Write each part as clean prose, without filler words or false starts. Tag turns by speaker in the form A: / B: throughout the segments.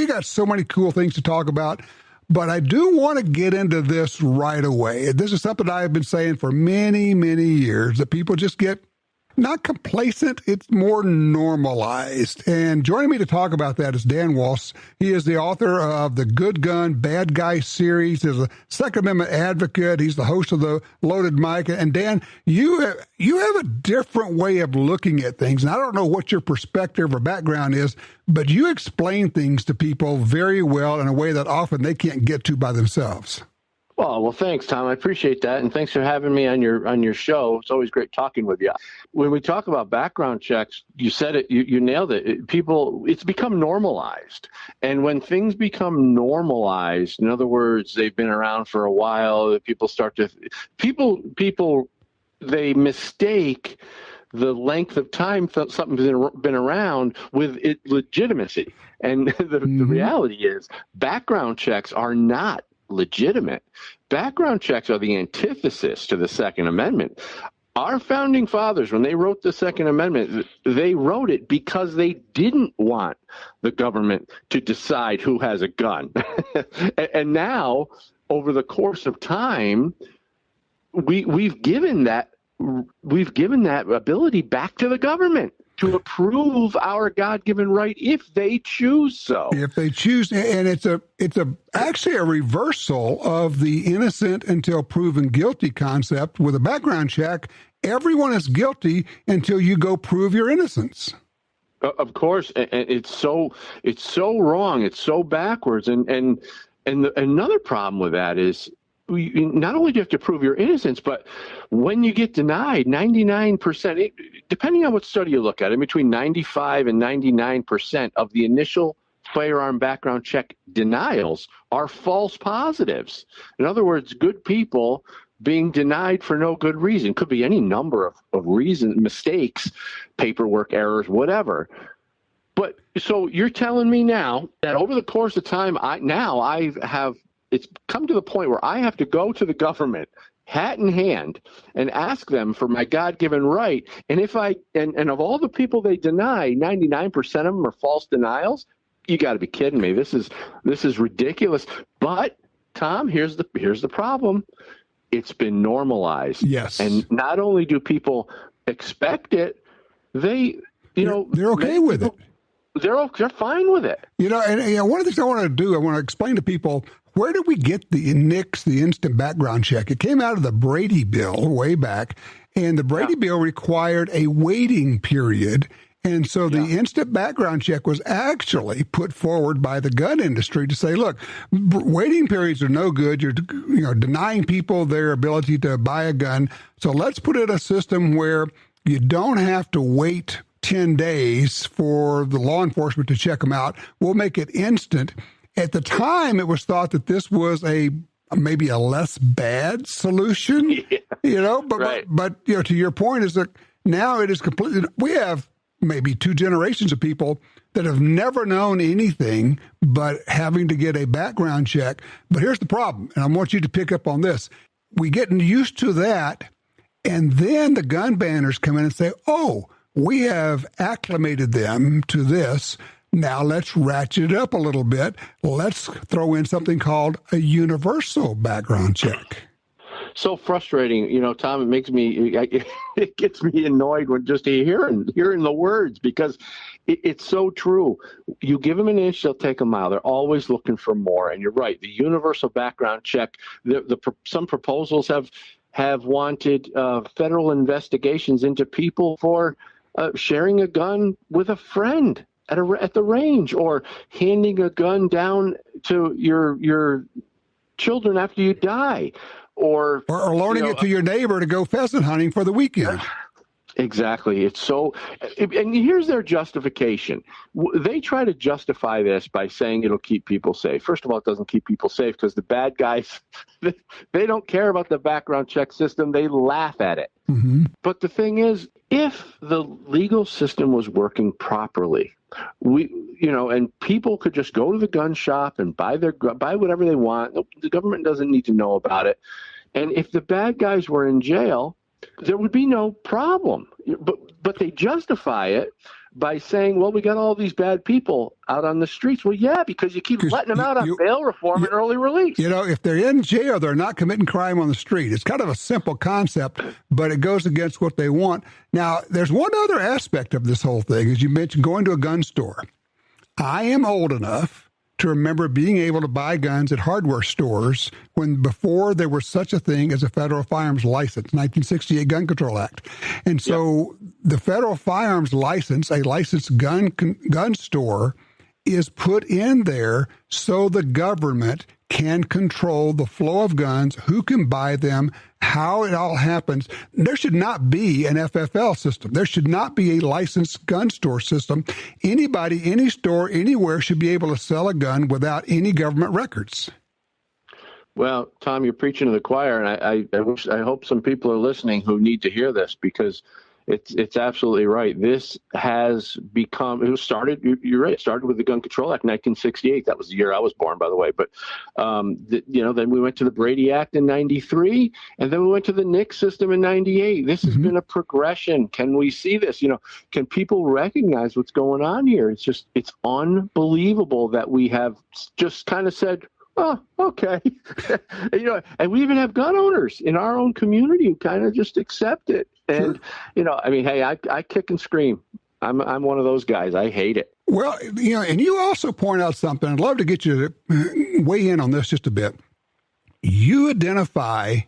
A: we got so many cool things to talk about, but I do want to get into this right away. This is something I've been saying for many, many years, that people just get not complacent, it's more normalized. And joining me to talk about that is Dan Wos. He is the author of the Good Gun, Bad Guy series. He's a Second Amendment advocate. He's the host of the Loaded Mic. And Dan, you have a different way of looking at things. And I don't know what your perspective or background is, but you explain things to people very well in a way that often they can't get to by themselves.
B: Well, thanks, Tom. I appreciate that, and thanks for having me on your show. It's always great talking with you. When we talk about background checks, you said it, you nailed it. It's become normalized, and when things become normalized, in other words, they've been around for a while. People they mistake the length of time something's been around with it legitimacy, and the reality is background checks are not legitimate. Background checks are the antithesis to the Second Amendment. Our founding fathers, when they wrote the Second Amendment, they wrote it because they didn't want the government to decide who has a gun. And now, over the course of time, we've given that ability back to the government to approve our God-given right if they choose so.
A: If they choose, and it's actually a reversal of the innocent until proven guilty concept. With a background check, everyone is guilty until you go prove your innocence.
B: Of course, and it's so wrong. It's so backwards. And another problem with that is, not only do you have to prove your innocence, but when you get denied, 99%, depending on what study you look at, in between 95 and 99% of the initial firearm background check denials are false positives. In other words, good people being denied for no good reason. Could be any number of reasons, mistakes, paperwork errors, whatever. But so you're telling me now that over the course of time, it's come to the point where I have to go to the government, hat in hand, and ask them for my God-given right. And and of all the people they deny, 99% of them are false denials. You got to be kidding me. This is ridiculous. But Tom, here's the problem. It's been normalized.
A: Yes.
B: And not only do people expect it, they're
A: okay with it.
B: They're fine with it.
A: And one of the things I want to do, I want to explain to people, where did we get the NICS, the instant background check? It came out of the Brady Bill way back, and the Brady Bill required a waiting period. And so the instant background check was actually put forward by the gun industry to say, look, waiting periods are no good. You're denying people their ability to buy a gun. So let's put in a system where you don't have to wait 10 days for the law enforcement to check them out. We'll make it instant. At the time, it was thought that this was maybe a less bad solution, but to your point is that now it is completely, we have maybe two generations of people that have never known anything but having to get a background check. But here's the problem, and I want you to pick up on this. We getting used to that, and then the gun banners come in and say, oh, we have acclimated them to this. Now let's ratchet it up a little bit. Let's throw in something called a universal background check.
B: So frustrating, Tom. It gets me annoyed when just hearing the words, because it's so true. You give them an inch, they'll take a mile. They're always looking for more. And you're right. The universal background check. Some proposals have wanted federal investigations into people for sharing a gun with a friend at the range, or handing a gun down to your children after you die, or
A: loaning it to your neighbor to go pheasant hunting for the weekend.
B: Exactly. It's so, and here's their justification. They try to justify this by saying it'll keep people safe. First of all, it doesn't keep people safe because the bad guys, they don't care about the background check system. They laugh at it.
A: Mm-hmm.
B: But the thing is, if the legal system was working properly, and people could just go to the gun shop and buy whatever they want. The government doesn't need to know about it. And if the bad guys were in jail, there would be no problem. But they justify it by saying, well, we got all these bad people out on the streets. Well, yeah, because you keep letting them out on bail reform and early release.
A: If they're in jail, they're not committing crime on the street. It's kind of a simple concept, but it goes against what they want. Now, there's one other aspect of this whole thing, as you mentioned, going to a gun store. I am old enough to remember being able to buy guns at hardware stores before there was such a thing as a federal firearms license, 1968 Gun Control Act. And so the federal firearms license, a licensed gun store, is put in there so the government can control the flow of guns, who can buy them, how it all happens. There should not be an FFL system. There should not be a licensed gun store system. Anybody, any store, anywhere should be able to sell a gun without any government records.
B: Well, Tom, you're preaching to the choir, and I hope some people are listening who need to hear this, because it's absolutely right. This has become, you're right, it started with the Gun Control Act in 1968. That was the year I was born, by the way. But, then we went to the Brady Act in 93, and then we went to the NICS system in 98. This has been a progression. Can we see this? Can people recognize what's going on here? It's unbelievable that we have just kind of said, oh, okay. And we even have gun owners in our own community who kind of just accept it. And, hey, I kick and scream. I'm one of those guys. I hate it.
A: Well, and you also point out something. I'd love to get you to weigh in on this just a bit. You identify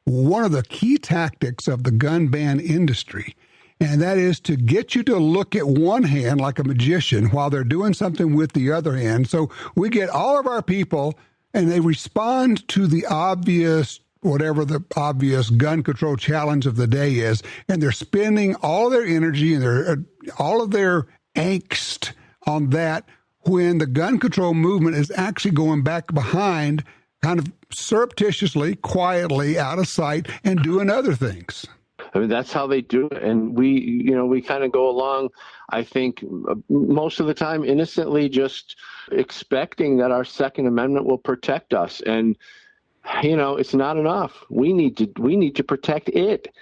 A: one of the key tactics of the gun ban industry, and that is to get you to look at one hand like a magician while they're doing something with the other hand. So we get all of our people, and they respond to the obvious, whatever the obvious gun control challenge of the day is, and they're spending all their energy and all of their angst on that, when the gun control movement is actually going back behind, kind of surreptitiously, quietly, out of sight, and doing other things.
B: I mean, that's how they do it. And we kind of go along, I think, most of the time innocently, just expecting that our Second Amendment will protect us. And, it's not enough. We need to protect it.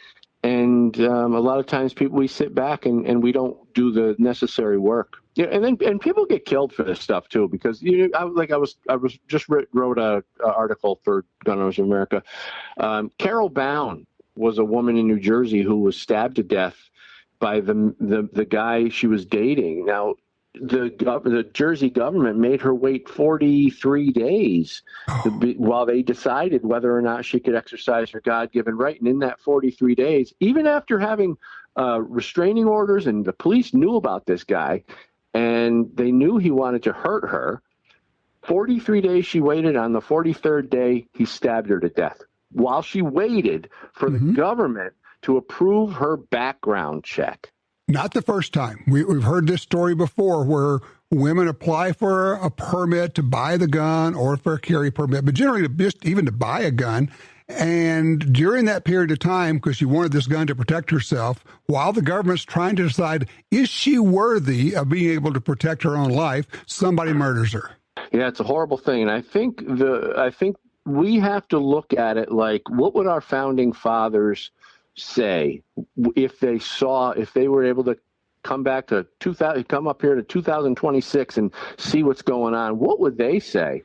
B: And a lot of times we sit back and we don't do the necessary work. Yeah, and people get killed for this stuff too, because I just wrote a article for Gun Owners of America. Carol Bound was a woman in New Jersey who was stabbed to death by the guy she was dating. Now, the Jersey government made her wait 43 days while they decided whether or not she could exercise her God-given right. And in that 43 days, even after having restraining orders, and the police knew about this guy, and they knew he wanted to hurt her, 43 days she waited. On the 43rd day, he stabbed her to death while she waited for the government to approve her background check.
A: Not the first time. We've heard this story before, where women apply for a permit to buy the gun or for a carry permit, but generally even to buy a gun. And during that period of time, because she wanted this gun to protect herself, while the government's trying to decide, is she worthy of being able to protect her own life, somebody murders her.
B: Yeah, it's a horrible thing. And I think we have to look at it like, what would our founding fathers say if they were able to come up here to 2026 and see what's going on? What would they say?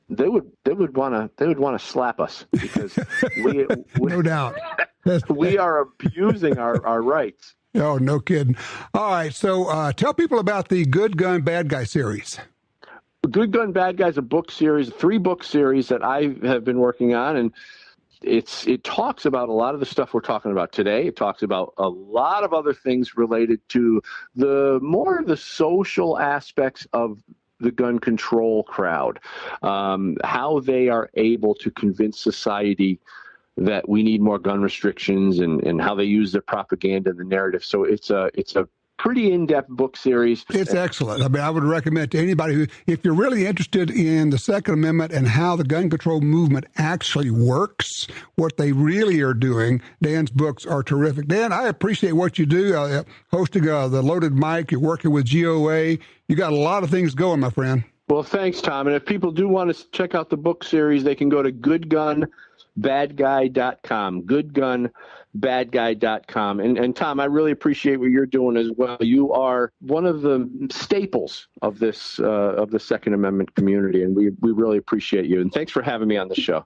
B: They would want to slap us, because we
A: no doubt
B: we are abusing our rights.
A: Oh, no kidding. All right, so tell people about the Good Gun, Bad Guy series.
B: Good Gun, Bad Guy is a book series, 3-book series that I have been working on, and it talks about a lot of the stuff we're talking about today. It talks about a lot of other things related to the social aspects of the gun control crowd, how they are able to convince society that we need more gun restrictions, and how they use their propaganda and the narrative. So it's a pretty in-depth book series.
A: It's excellent. I mean, I would recommend to anybody who, if you're really interested in the Second Amendment and how the gun control movement actually works, what they really are doing, Dan's books are terrific. Dan, I appreciate what you do, hosting the Loaded Mic. You're working with GOA. You got a lot of things going, my friend.
B: Well, thanks, Tom. And if people do want to check out the book series, they can go to goodgunbadguy.com, goodgunbadguy.com. And Tom, I really appreciate what you're doing as well. You are one of the staples of this of the Second Amendment community, and we really appreciate you. And thanks for having me on the show.